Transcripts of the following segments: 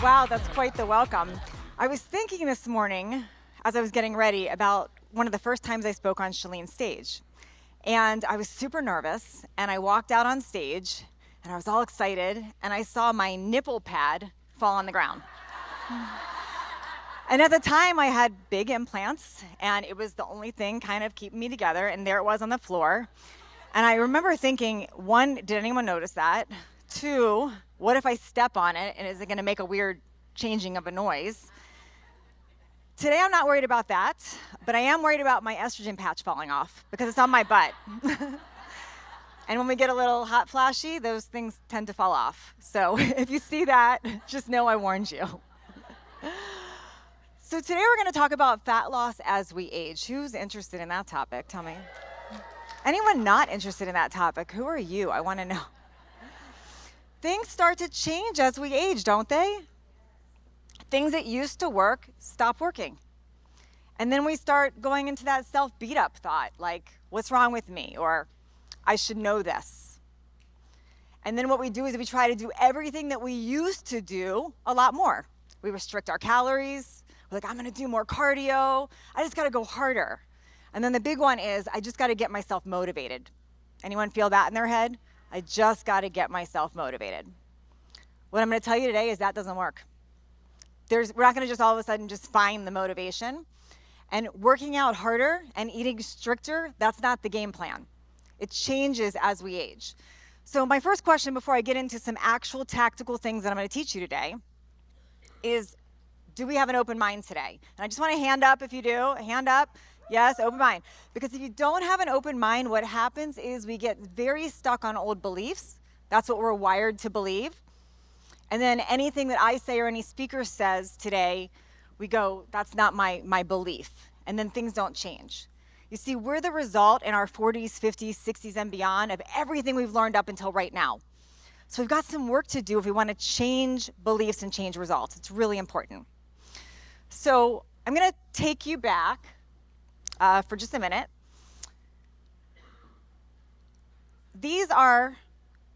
Wow, that's quite the welcome. I was thinking this morning as I was getting ready about one of the first times I spoke on Shalene's stage. And I was super nervous, and I walked out on stage, and I was all excited, and I saw my nipple pad fall on the ground. And at the time, I had big implants, and it was the only thing kind of keeping me together, and there it was on the floor. And I remember thinking, one, did anyone notice that? Two, what if I step on it, and is it gonna make a weird changing of a noise? Today, I'm not worried about that, but I am worried about my estrogen patch falling off because it's on my butt. And when we get a little hot flashy, those things tend to fall off. So if you see that, just know I warned you. So today we're going to talk about fat loss as we age. Who's interested in that topic? Tell me. Anyone not interested in that topic? Who are you? I want to know. Things start to change as we age, don't they? Things that used to work stop working. And then we start going into that self-beat-up thought, like, what's wrong with me? Or, I should know this. And then what we do is we try to do everything that we used to do a lot more. We restrict our calories. We're like, I'm gonna do more cardio. I just gotta go harder. And then the big one is, I just gotta get myself motivated. Anyone feel that in their head? I just gotta get myself motivated. What I'm gonna tell you today is that doesn't work. We're not gonna just all of a sudden just find the motivation. And working out harder and eating stricter, that's not the game plan. It changes as we age. So my first question before I get into some actual tactical things that I'm gonna teach you today is, do we have an open mind today? And I just want a hand up if you do. A hand up. Yes, open mind. Because if you don't have an open mind, what happens is we get very stuck on old beliefs. That's what we're wired to believe. And then anything that I say or any speaker says today, we go, that's not my belief. And then things don't change. You see, we're the result in our 40s, 50s, 60s, and beyond of everything we've learned up until right now. So we've got some work to do if we want to change beliefs and change results. It's really important. So I'm going to take you back for just a minute. These are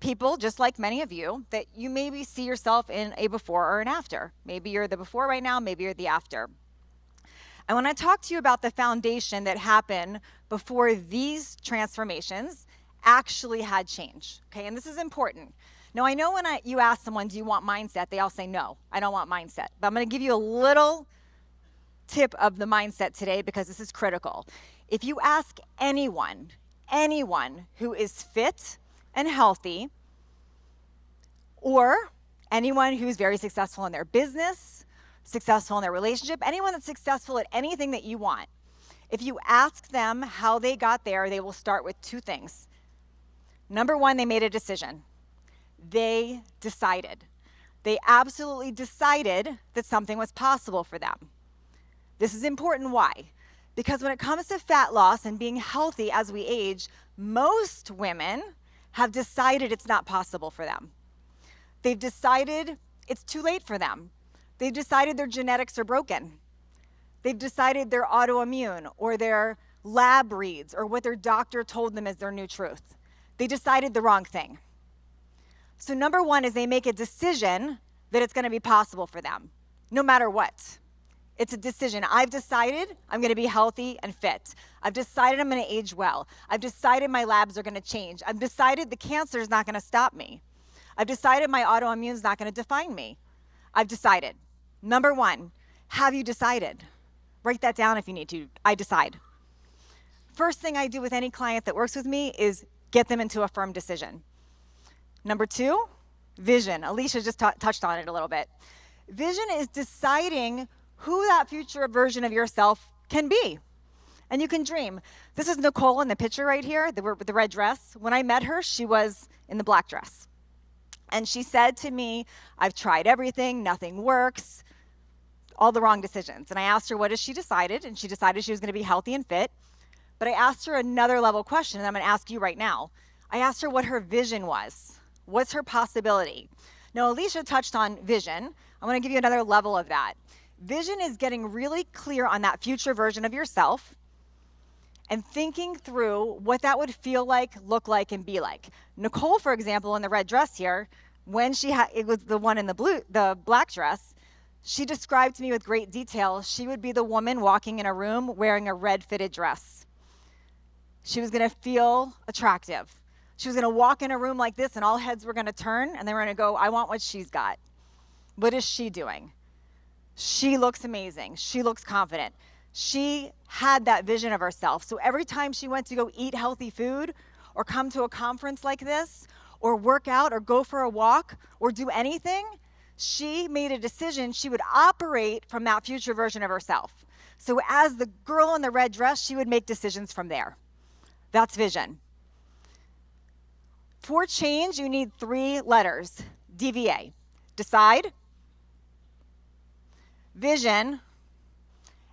people, just like many of you, that you maybe see yourself in a before or an after. Maybe you're the before right now, maybe you're the after. And when I talk to you about the foundation that happened before these transformations actually had change, okay? And this is important. Now, I know when you ask someone, do you want mindset? They all say, no, I don't want mindset. But I'm gonna give you a little tip of the mindset today because this is critical. If you ask anyone who is fit and healthy, or anyone who's very successful in their business, successful in their relationship, anyone that's successful at anything that you want, if you ask them how they got there, they will start with two things. Number one, they made a decision. They decided. They absolutely decided that something was possible for them. This is important. Why? Because when it comes to fat loss and being healthy as we age, most women have decided it's not possible for them. They've decided it's too late for them. They've decided their genetics are broken. They've decided they're autoimmune or their lab reads or what their doctor told them is their new truth. They decided the wrong thing. So number one is they make a decision that it's gonna be possible for them, no matter what. It's a decision. I've decided I'm gonna be healthy and fit. I've decided I'm gonna age well. I've decided my labs are gonna change. I've decided the cancer is not gonna stop me. I've decided my autoimmune is not gonna define me. I've decided. Number one, have you decided? Write that down if you need to. I decide. First thing I do with any client that works with me is get them into a firm decision. Number two, vision. Alicia just touched on it a little bit. Vision is deciding who that future version of yourself can be. And you can dream. This is Nicole in the picture right here, with the red dress. When I met her, she was in the black dress. And she said to me, I've tried everything, nothing works, all the wrong decisions. And I asked her, what has she decided? And she decided she was gonna be healthy and fit. But I asked her another level question, and I'm gonna ask you right now. I asked her what her vision was. What's her possibility? Now, Alicia touched on vision. I wanna give you another level of that. Vision is getting really clear on that future version of yourself and thinking through what that would feel like, look like, and be like. Nicole, for example, in the red dress here, When it was the one in the black dress, she described to me with great detail, she would be the woman walking in a room wearing a red fitted dress. She was going to feel attractive. She was going to walk in a room like this and all heads were going to turn and they were going to go, I want what she's got. What is she doing? She looks amazing. She looks confident. She had that vision of herself. So every time she went to go eat healthy food or come to a conference like this or work out or go for a walk or do anything, she made a decision she would operate from that future version of herself. So as the girl in the red dress, she would make decisions from there. That's vision. For change, you need 3 letters. DVA. Decide, vision,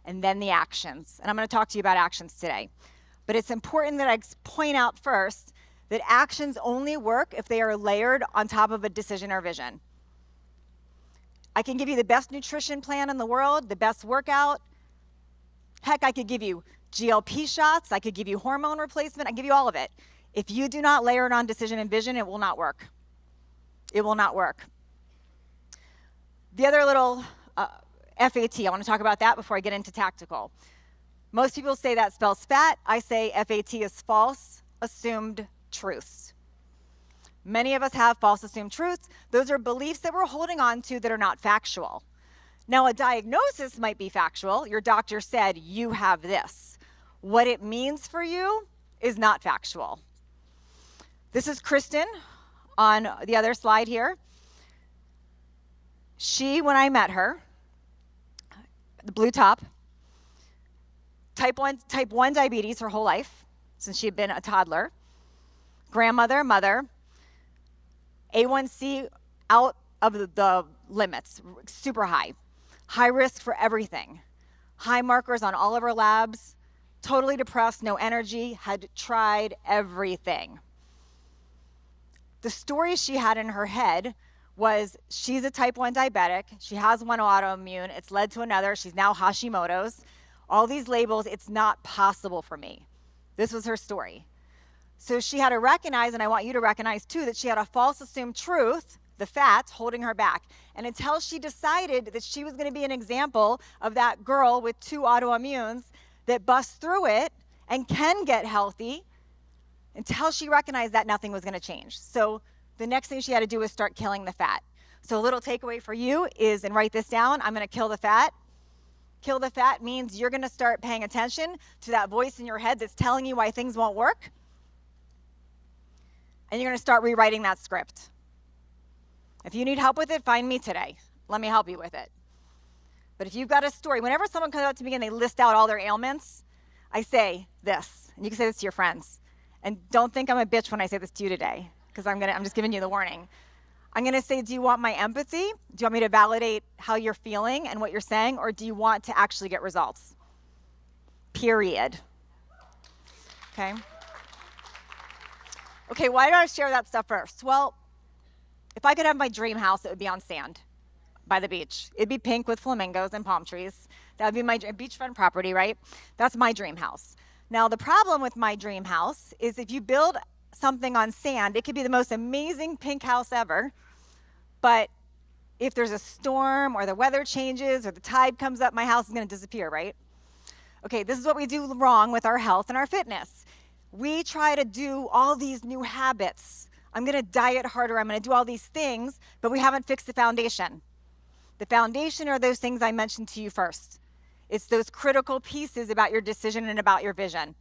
and then the actions. And I'm going to talk to you about actions today. But it's important that I point out first that actions only work if they are layered on top of a decision or vision. I can give you the best nutrition plan in the world, the best workout. Heck, I could give you GLP shots. I could give you hormone replacement. I can give you all of it. If you do not layer it on decision and vision, it will not work. It will not work. The other little FAT, I want to talk about that before I get into tactical. Most people say that spells fat. I say FAT is false assumed truths. Many of us have false assumed truths. Those are beliefs that we're holding on to that are not factual. Now, a diagnosis might be factual. Your doctor said you have this. What it means for you is not factual. This is Kristen on the other slide here. She, when I met her, the blue top, type 1 diabetes her whole life, since she had been a toddler, grandmother, mother, A1C out of the limits, super high risk for everything, high markers on all of her labs, totally depressed, no energy, had tried everything. The story she had in her head was she's a type 1 diabetic, she has one autoimmune, it's led to another, she's now Hashimoto's, all these labels, it's not possible for me. This was her story. So she had to recognize, and I want you to recognize too, that she had a false assumed truth, the fat, holding her back. And until she decided that she was going to be an example of that girl with 2 autoimmunes that busts through it and can get healthy, until she recognized that, nothing was going to change. So the next thing she had to do was start killing the fat. So a little takeaway for you is, and write this down, I'm going to kill the fat. Kill the fat means you're going to start paying attention to that voice in your head that's telling you why things won't work. And you're going to start rewriting that script. If you need help with it, find me today. Let me help you with it. But if you've got a story, whenever someone comes up to me and they list out all their ailments, I say this, and you can say this to your friends. And don't think I'm a bitch when I say this to you today, because I'm just giving you the warning. I'm going to say, do you want my empathy? Do you want me to validate how you're feeling and what you're saying, or do you want to actually get results? Period. Okay? Okay, why do I share that stuff first? Well, if I could have my dream house, it would be on sand by the beach. It'd be pink with flamingos and palm trees. That would be my beachfront property, right? That's my dream house. Now, the problem with my dream house is if you build something on sand, it could be the most amazing pink house ever, but if there's a storm or the weather changes or the tide comes up, my house is going to disappear, right? Okay, this is what we do wrong with our health and our fitness. We try to do all these new habits. I'm going to diet harder. I'm going to do all these things, but we haven't fixed the foundation. The foundation are those things I mentioned to you first. It's those critical pieces about your decision and about your vision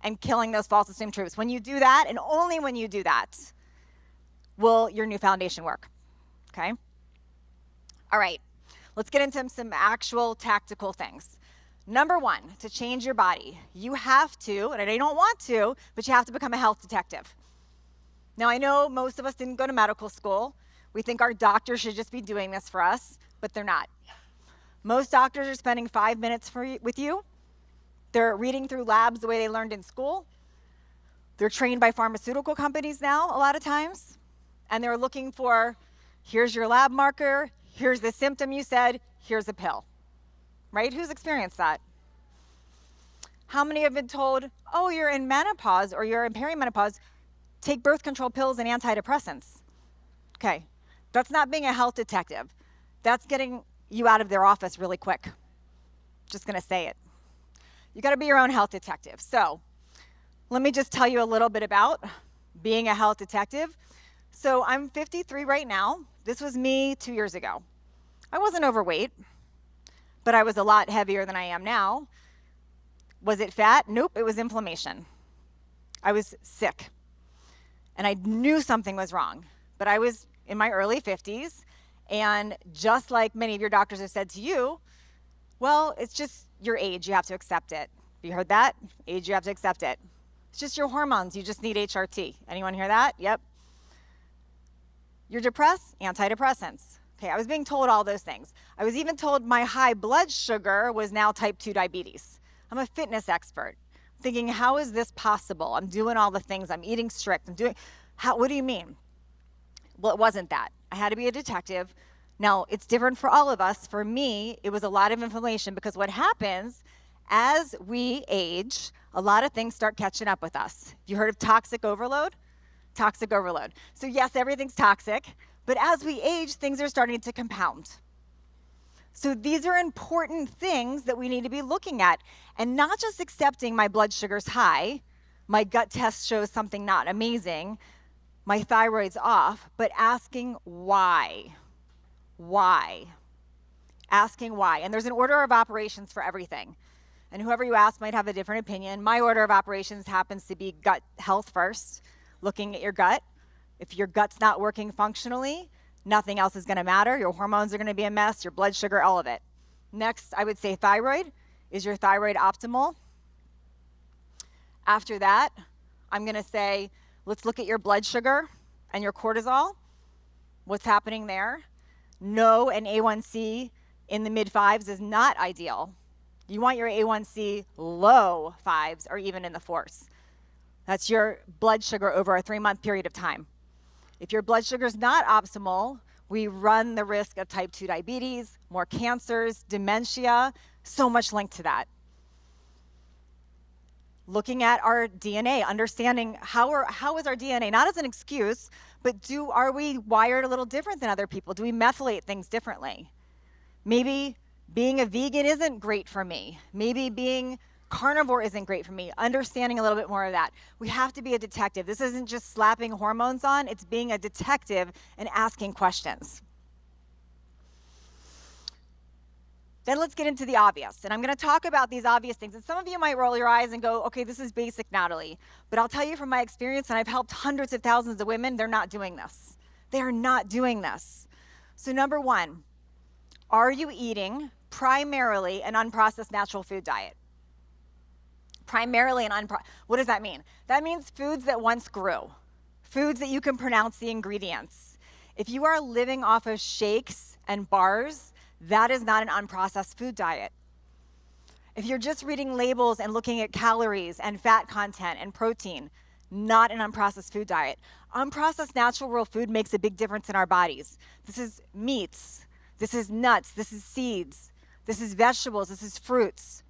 and killing those false assumed truths. When you do that, and only when you do that, will your new foundation work, okay? All right, let's get into some actual tactical things. Number 1, to change your body, you have to, and I know you don't want to, but you have to become a health detective. Now, I know most of us didn't go to medical school. We think our doctor should just be doing this for us, but they're not. Most doctors are spending 5 minutes with you. They're reading through labs the way they learned in school. They're trained by pharmaceutical companies now, a lot of times. And they're looking for, here's your lab marker, here's the symptom you said, here's a pill. Right? Who's experienced that? How many have been told, oh, you're in menopause or you're in perimenopause, take birth control pills and antidepressants? Okay, that's not being a health detective. That's getting you out of their office really quick. Just gonna say it. You gotta be your own health detective. So let me just tell you a little bit about being a health detective. So I'm 53 right now. This was me 2 years ago. I wasn't overweight, but I was a lot heavier than I am now. Was it fat? Nope, it was inflammation. I was sick, and I knew something was wrong, but I was in my early 50s, and just like many of your doctors have said to you, well, it's just your age, you have to accept it. You heard that? Age, you have to accept it. It's just your hormones, you just need HRT. Anyone hear that? Yep. You're depressed? Antidepressants. Okay, I was being told all those things. I was even told my high blood sugar was now type 2 diabetes. I'm a fitness expert. I'm thinking, how is this possible? I'm doing all the things, I'm eating strict, what do you mean? Well, it wasn't that. I had to be a detective. Now, it's different for all of us. For me, it was a lot of inflammation because what happens as we age, a lot of things start catching up with us. You heard of toxic overload? Toxic overload. So yes, everything's toxic, but as we age, things are starting to compound. So these are important things that we need to be looking at, and not just accepting my blood sugar's high, my gut test shows something not amazing, my thyroid's off, but asking why. Why? Asking why. And there's an order of operations for everything. And whoever you ask might have a different opinion. My order of operations happens to be gut health first, looking at your gut. If your gut's not working functionally, nothing else is going to matter. Your hormones are going to be a mess, your blood sugar, all of it. Next, I would say thyroid. Is your thyroid optimal? After that, I'm going to say, let's look at your blood sugar and your cortisol. What's happening there? No, an A1C in the mid-5s is not ideal. You want your A1C low 5s or even in the 4s. That's your blood sugar over a 3-month period of time. If your blood sugar is not optimal, we run the risk of type 2 diabetes, more cancers, dementia, so much linked to that. Looking at our DNA, understanding how is our DNA, not as an excuse, but are we wired a little different than other people? Do we methylate things differently? Maybe being a vegan isn't great for me. Maybe being carnivore isn't great for me. Understanding a little bit more of that. We have to be a detective. This isn't just slapping hormones on, it's being a detective and asking questions. Then let's get into the obvious. And I'm going to talk about these obvious things. And some of you might roll your eyes and go, okay, this is basic, Natalie. But I'll tell you from my experience, and I've helped hundreds of thousands of women, they're not doing this. They are not doing this. So number one, are you eating primarily an unprocessed natural food diet? Primarily what does that mean? That means foods that once grew. Foods that you can pronounce the ingredients. If you are living off of shakes and bars, that is not an unprocessed food diet. If you're just reading labels and looking at calories and fat content and protein, not an unprocessed food diet. Unprocessed natural real food makes a big difference in our bodies. This is meats, this is nuts, this is seeds, this is vegetables, this is fruits.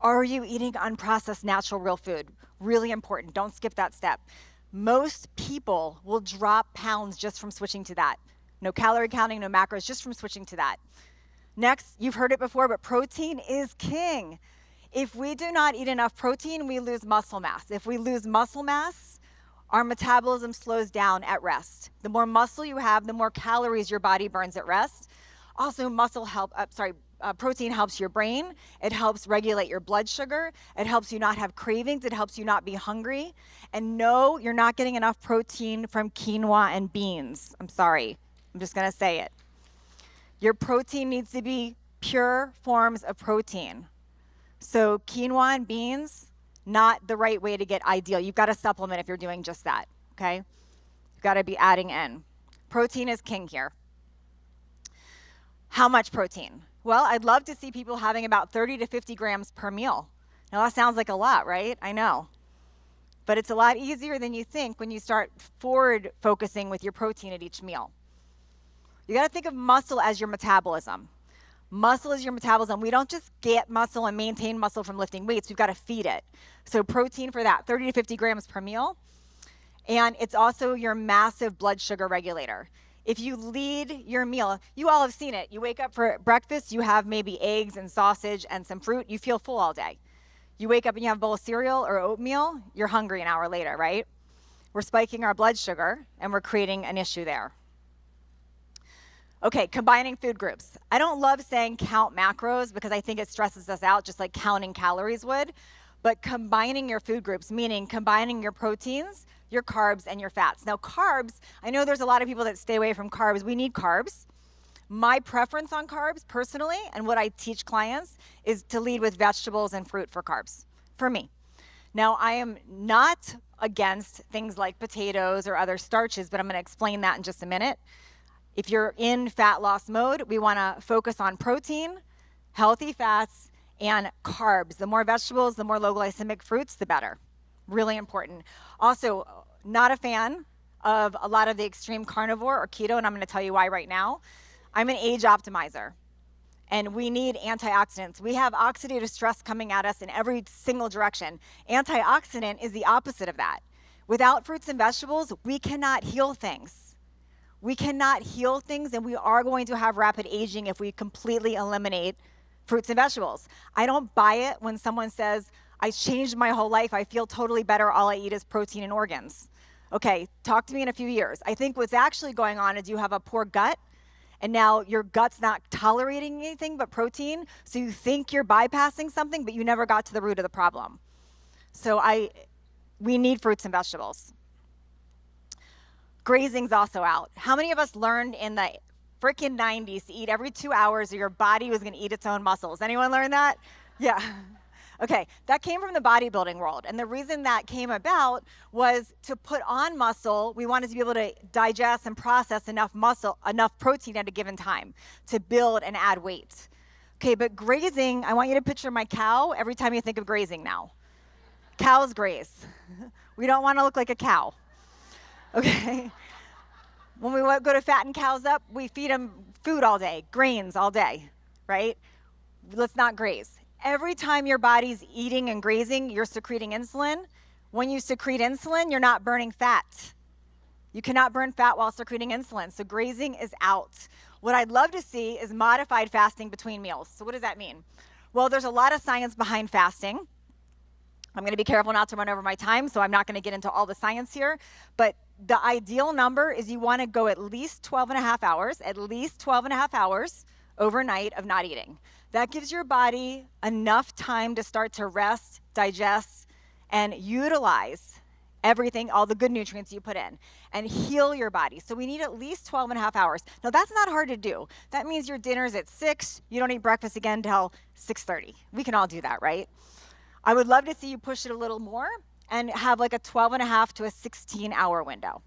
Are you eating unprocessed natural real food? Really important, don't skip that step. Most people will drop pounds just from switching to that. No calorie counting, no macros, just from switching to that. Next, you've heard it before, but protein is king. If we do not eat enough protein, we lose muscle mass. If we lose muscle mass, our metabolism slows down at rest. The more muscle you have, the more calories your body burns at rest. Also, protein helps your brain. It helps regulate your blood sugar. It helps you not have cravings. It helps you not be hungry. And no, you're not getting enough protein from quinoa and beans. I'm sorry. I'm just going to say it. Your protein needs to be pure forms of protein. So quinoa and beans, not the right way to get ideal. You've got to supplement if you're doing just that, okay? You've got to be adding in. Protein is king here. How much protein? Well, I'd love to see people having about 30 to 50 grams per meal. Now that sounds like a lot, right? I know. But it's a lot easier than you think when you start forward focusing with your protein at each meal. You got to think of muscle as your metabolism. Muscle is your metabolism. We don't just get muscle and maintain muscle from lifting weights. We've got to feed it. So protein for that, 30 to 50 grams per meal. And it's also your massive blood sugar regulator. If you lead your meal, you all have seen it. You wake up for breakfast, you have maybe eggs and sausage and some fruit, you feel full all day. You wake up and you have a bowl of cereal or oatmeal, you're hungry an hour later, right? We're spiking our blood sugar and we're creating an issue there. Okay, combining food groups. I don't love saying count macros because I think it stresses us out just like counting calories would, but combining your food groups, meaning combining your proteins, your carbs, and your fats. Now carbs, I know there's a lot of people that stay away from carbs. We need carbs. My preference on carbs personally, and what I teach clients, is to lead with vegetables and fruit for carbs, for me. Now, I am not against things like potatoes or other starches, but I'm gonna explain that in just a minute. If you're in fat loss mode, we wanna focus on protein, healthy fats, and carbs. The more vegetables, the more low glycemic fruits, the better. Really important. Also, not a fan of a lot of the extreme carnivore or keto, and I'm gonna tell you why right now. I'm an age optimizer, and we need antioxidants. We have oxidative stress coming at us in every single direction. Antioxidant is the opposite of that. Without fruits and vegetables, we cannot heal things. We cannot heal things, and we are going to have rapid aging if we completely eliminate fruits and vegetables. I don't buy it when someone says, I changed my whole life, I feel totally better, all I eat is protein and organs. Okay, talk to me in a few years. I think what's actually going on is you have a poor gut, and now your gut's not tolerating anything but protein, so you think you're bypassing something, but you never got to the root of the problem. So we need fruits and vegetables. Grazing's also out. How many of us learned in the freaking 90s to eat every 2 hours or your body was gonna eat its own muscles? Anyone learn that? Yeah. Okay, that came from the bodybuilding world. And the reason that came about was to put on muscle, we wanted to be able to digest and process enough protein at a given time to build and add weight. Okay, but grazing, I want you to picture my cow every time you think of grazing now. Cows graze. We don't wanna look like a cow. Okay? When we go to fatten cows up, we feed them food all day, grains all day, right? Let's not graze. Every time your body's eating and grazing, you're secreting insulin. When you secrete insulin, you're not burning fat. You cannot burn fat while secreting insulin, so grazing is out. What I'd love to see is modified fasting between meals. So what does that mean? Well, there's a lot of science behind fasting. I'm gonna be careful not to run over my time, so I'm not gonna get into all the science here, but the ideal number is you wanna go at least 12 and a half hours, overnight of not eating. That gives your body enough time to start to rest, digest, and utilize everything, all the good nutrients you put in, and heal your body. So we need at least 12 and a half hours. Now that's not hard to do. That means your dinner's at 6, you don't eat breakfast again until 6:30. We can all do that, right? I would love to see you push it a little more and have like a 12 and a half to a 16-hour window.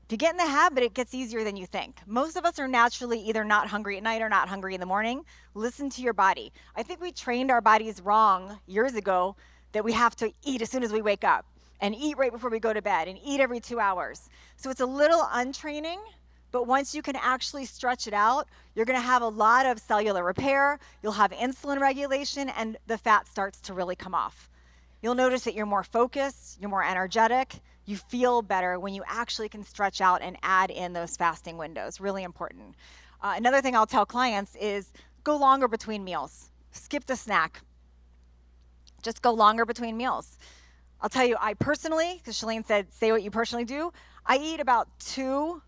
If you get in the habit, it gets easier than you think. Most of us are naturally either not hungry at night or not hungry in the morning. Listen to your body. I think we trained our bodies wrong years ago that we have to eat as soon as we wake up and eat right before we go to bed and eat every 2 hours. So it's a little untraining, but once you can actually stretch it out, you're gonna have a lot of cellular repair, you'll have insulin regulation, and the fat starts to really come off. You'll notice that you're more focused, you're more energetic, you feel better when you actually can stretch out and add in those fasting windows. Really important. Another thing I'll tell clients is go longer between meals. Skip the snack. Just go longer between meals. I'll tell you, I personally, because Shalene said, say what you personally do, I eat about two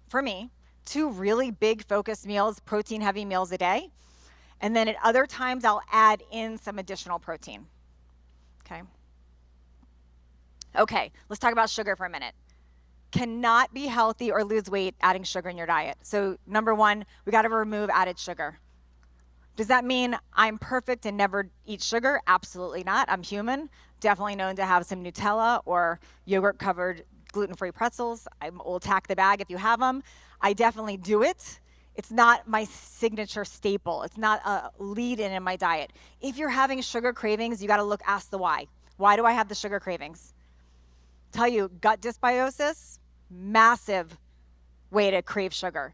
really big focused meals, protein heavy meals a day. And then at other times, I'll add in some additional protein, okay? Okay, let's talk about sugar for a minute. Cannot be healthy or lose weight adding sugar in your diet. So number one, we gotta remove added sugar. Does that mean I'm perfect and never eat sugar? Absolutely not. I'm human. Definitely known to have some Nutella or yogurt covered gluten-free pretzels. I will tack the bag if you have them. I definitely do it. It's not my signature staple. It's not a lead-in in my diet. If you're having sugar cravings, you gotta ask the why. Why do I have the sugar cravings? Tell you, gut dysbiosis, massive way to crave sugar.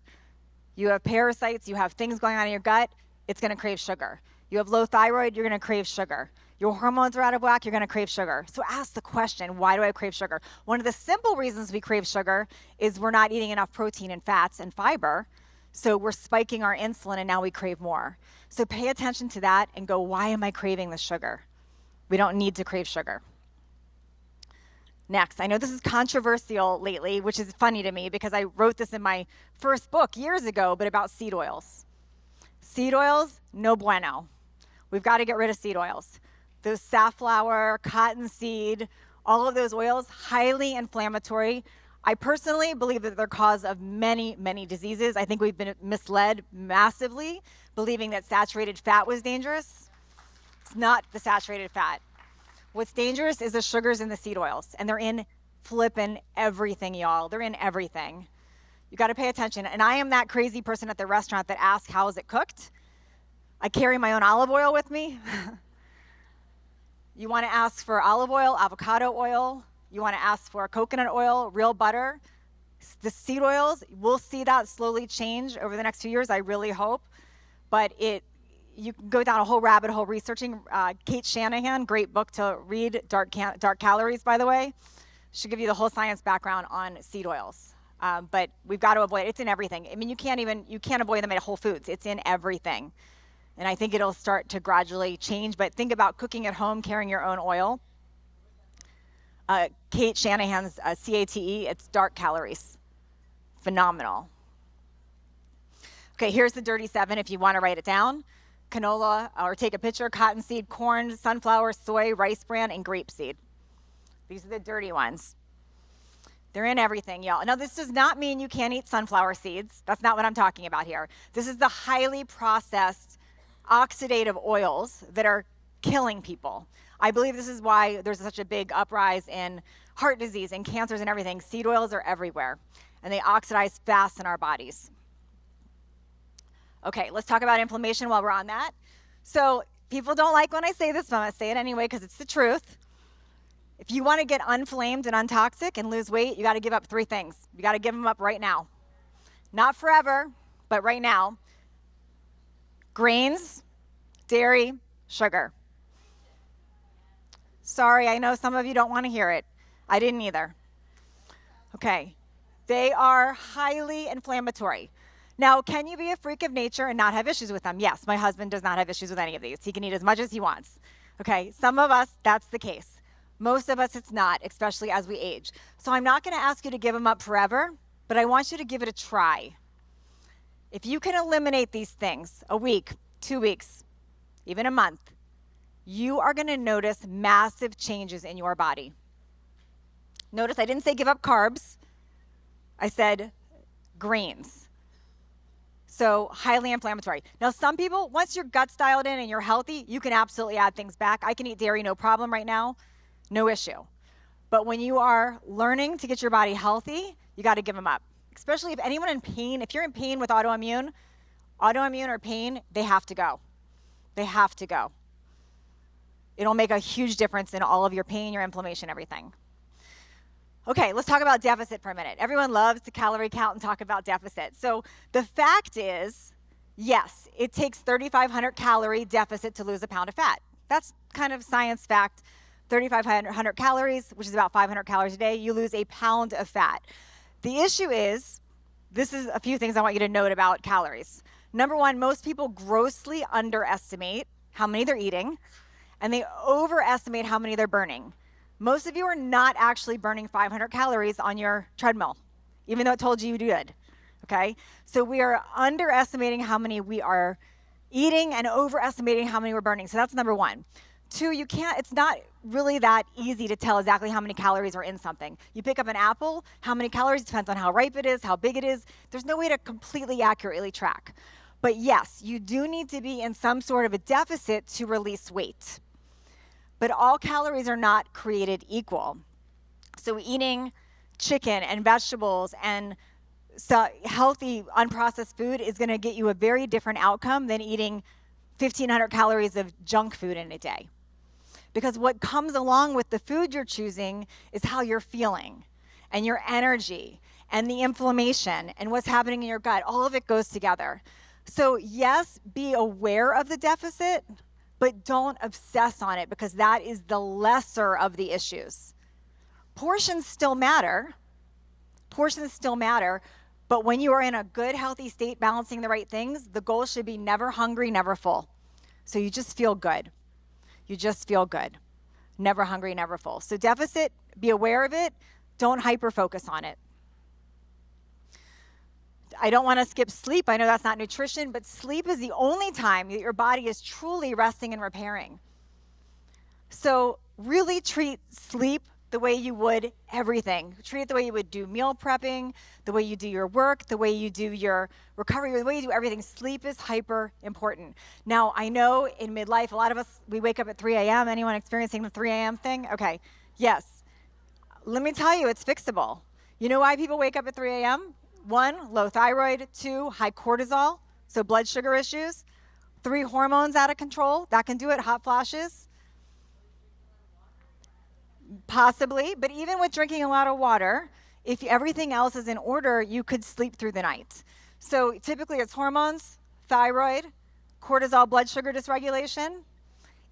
You have parasites, you have things going on in your gut, it's gonna crave sugar. You have low thyroid, you're going to crave sugar. Your hormones are out of whack, you're going to crave sugar. So ask the question, why do I crave sugar? One of the simple reasons we crave sugar is we're not eating enough protein and fats and fiber, so we're spiking our insulin and now we crave more. So pay attention to that and go, why am I craving this sugar? We don't need to crave sugar. Next, I know this is controversial lately, which is funny to me because I wrote this in my first book years ago, but about seed oils. Seed oils, no bueno. We've got to get rid of seed oils. Those safflower, cottonseed, all of those oils, highly inflammatory. I personally believe that they're cause of many, many diseases. I think we've been misled massively, believing that saturated fat was dangerous. It's not the saturated fat. What's dangerous is the sugars in the seed oils, and they're in flippin' everything, y'all. They're in everything. You got to pay attention. And I am that crazy person at the restaurant that asks, how is it cooked? I carry my own olive oil with me. You want to ask for olive oil, avocado oil. You want to ask for coconut oil, real butter. The seed oils, we'll see that slowly change over the next few years, I really hope. But you can go down a whole rabbit hole researching. Kate Shanahan, great book to read, Dark Calories, by the way. She'll give you the whole science background on seed oils. But we've got to avoid it. It's in everything. I mean, you can't avoid them at Whole Foods. It's in everything. And I think it'll start to gradually change. But think about cooking at home, carrying your own oil. Kate Shanahan's CATE, it's Dark Calories. Phenomenal. Okay, here's the dirty 7 if you want to write it down. Canola, or take a picture, cottonseed, corn, sunflower, soy, rice bran, and grapeseed. These are the dirty ones. They're in everything, y'all. Now, this does not mean you can't eat sunflower seeds. That's not what I'm talking about here. This is the highly processed oxidative oils that are killing people. I believe this is why there's such a big uprise in heart disease and cancers and everything. Seed oils are everywhere, and they oxidize fast in our bodies. Okay, let's talk about inflammation while we're on that. So people don't like when I say this, but I'm going to say it anyway because it's the truth. If you want to get unflamed and untoxic and lose weight, you got to give up 3 things. You got to give them up right now. Not forever, but right now. Grains, dairy, sugar. Sorry, I know some of you don't want to hear it. I didn't either. Okay, they are highly inflammatory. Now, can you be a freak of nature and not have issues with them? Yes, my husband does not have issues with any of these. He can eat as much as he wants. Okay, some of us, that's the case. Most of us, it's not, especially as we age. So I'm not going to ask you to give them up forever, but I want you to give it a try. If you can eliminate these things a week, 2 weeks, even a month, you are going to notice massive changes in your body. Notice I didn't say give up carbs. I said grains. So highly inflammatory. Now, some people, once your gut's dialed in and you're healthy, you can absolutely add things back. I can eat dairy, no problem right now, no issue. But when you are learning to get your body healthy, you got to give them up. Especially if anyone in pain, if you're in pain with autoimmune or pain, they have to go. They have to go. It'll make a huge difference in all of your pain, your inflammation, everything. Okay, let's talk about deficit for a minute. Everyone loves to calorie count and talk about deficit. So the fact is, yes, it takes 3,500 calorie deficit to lose a pound of fat. That's kind of science fact. 3,500 calories, which is about 500 calories a day, you lose a pound of fat. The issue is, this is a few things I want you to note about calories. Number 1, most people grossly underestimate how many they're eating, and they overestimate how many they're burning. Most of you are not actually burning 500 calories on your treadmill, even though it told you did, okay? So we are underestimating how many we are eating and overestimating how many we're burning. So that's number 1. 2, it's not really that easy to tell exactly how many calories are in something. You pick up an apple, how many calories depends on how ripe it is, how big it is. There's no way to completely accurately track. But yes, you do need to be in some sort of a deficit to release weight. But all calories are not created equal. So eating chicken and vegetables and healthy, unprocessed food is going to get you a very different outcome than eating 1,500 calories of junk food in a day. Because what comes along with the food you're choosing is how you're feeling and your energy and the inflammation and what's happening in your gut. All of it goes together. So yes, be aware of the deficit, but don't obsess on it because that is the lesser of the issues. Portions still matter. Portions still matter, but when you are in a good, healthy state, balancing the right things, the goal should be never hungry, never full. So you just feel good. You just feel good. Never hungry, never full. So deficit, be aware of it. Don't hyper focus on it. I don't want to skip sleep. I know that's not nutrition, but sleep is the only time that your body is truly resting and repairing. So really treat sleep the way you would everything. Treat it the way you would do meal prepping, the way you do your work, the way you do your recovery, the way you do everything. Sleep is hyper important. Now, I know in midlife, a lot of us, we wake up at 3 a.m. Anyone experiencing the 3 a.m. thing? Okay, yes. Let me tell you, it's fixable. You know why people wake up at 3 a.m.? 1, low thyroid. 2, high cortisol, so blood sugar issues. 3, hormones out of control. That can do it, hot flashes. Possibly, but even with drinking a lot of water, if everything else is in order, you could sleep through the night. So typically it's hormones, thyroid, cortisol, blood sugar dysregulation.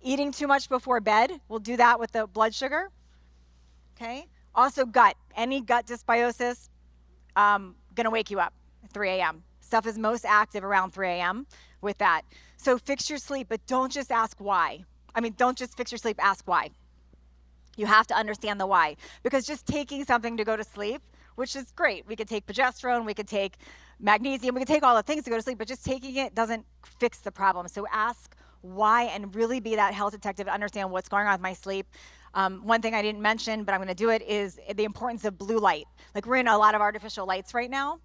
Eating too much before bed will do that with the blood sugar. Okay. Also gut. Any gut dysbiosis gonna wake you up at 3 a.m. Stuff is most active around 3 a.m. with that. So fix your sleep, but don't just ask why. Don't just fix your sleep, ask why. You have to understand the why, because just taking something to go to sleep, which is great. We could take progesterone, we could take magnesium, we could take all the things to go to sleep, but just taking it doesn't fix the problem. So ask why and really be that health detective to understand what's going on with my sleep. One thing I didn't mention, but I'm going to do it, is the importance of blue light. Like, we're in a lot of artificial lights right now.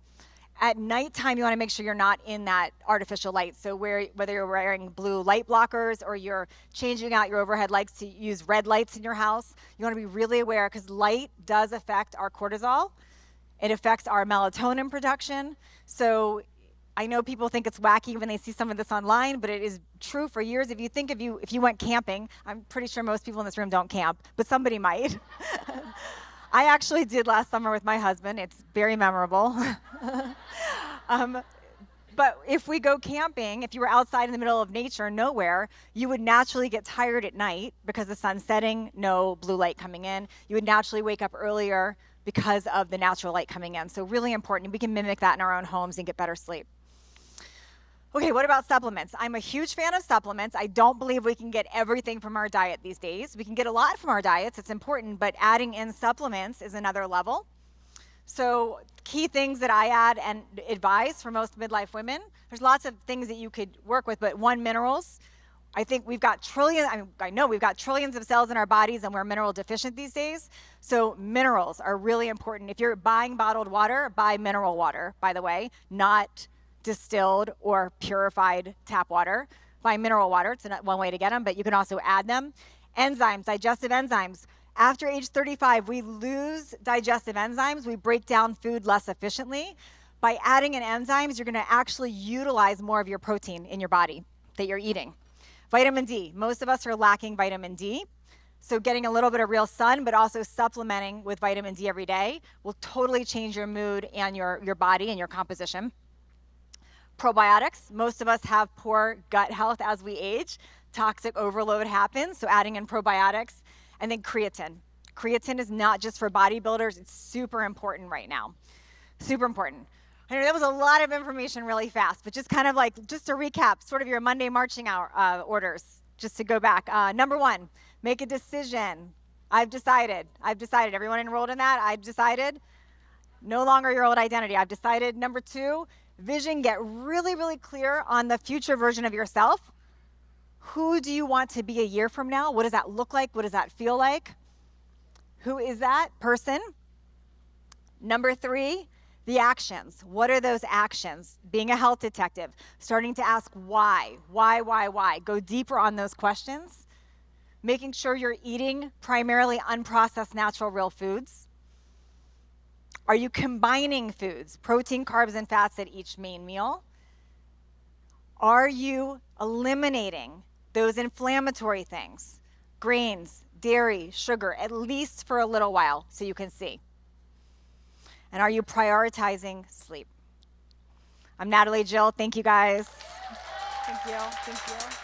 At nighttime, you want to make sure you're not in that artificial light. So whether you're wearing blue light blockers or you're changing out your overhead lights to use red lights in your house, you want to be really aware, because light does affect our cortisol. It affects our melatonin production. So I know people think it's wacky when they see some of this online, but it is true for years. If you went camping, I'm pretty sure most people in this room don't camp, but somebody might. I actually did last summer with my husband. It's very memorable. But if we go camping, if you were outside in the middle of nature, nowhere, you would naturally get tired at night because the sun's setting, no blue light coming in. You would naturally wake up earlier because of the natural light coming in. So really important. We can mimic that in our own homes and get better sleep. Okay, what about supplements? I'm a huge fan of supplements. I don't believe we can get everything from our diet these days. We can get a lot from our diets, it's important, but adding in supplements is another level. So key things that I add and advise for most midlife women, there's lots of things that you could work with, but 1, minerals. I think we've got trillions, I know we've got trillions of cells in our bodies and we're mineral deficient these days. So minerals are really important. If you're buying bottled water, buy mineral water, by the way, not distilled or purified tap water. Buy mineral water, it's one way to get them, but you can also add them. Enzymes, digestive enzymes. After age 35, we lose digestive enzymes. We break down food less efficiently. By adding in enzymes, you're gonna actually utilize more of your protein in your body that you're eating. Vitamin D, most of us are lacking vitamin D. So getting a little bit of real sun, but also supplementing with vitamin D every day will totally change your mood and your body and your composition. Probiotics, most of us have poor gut health as we age. Toxic overload happens, so adding in probiotics. And then creatine. Creatine is not just for bodybuilders, it's super important right now. Super important. I know that was a lot of information really fast, but just to recap, sort of your Monday marching orders, just to go back. Number 1, make a decision. I've decided. Everyone enrolled in that? I've decided. No longer your old identity. I've decided. Number 2, vision. Get really, really clear on the future version of yourself. Who do you want to be a year from now? What does that look like? What does that feel like? Who is that person? Number 3, the actions. What are those actions? Being a health detective, starting to ask why. Why? Go deeper on those questions. Making sure you're eating primarily unprocessed, natural, real foods. Are you combining foods, protein, carbs, and fats at each main meal? Are you eliminating those inflammatory things, grains, dairy, sugar, at least for a little while so you can see? And are you prioritizing sleep? I'm Natalie Jill. Thank you guys. Thank you. Thank you.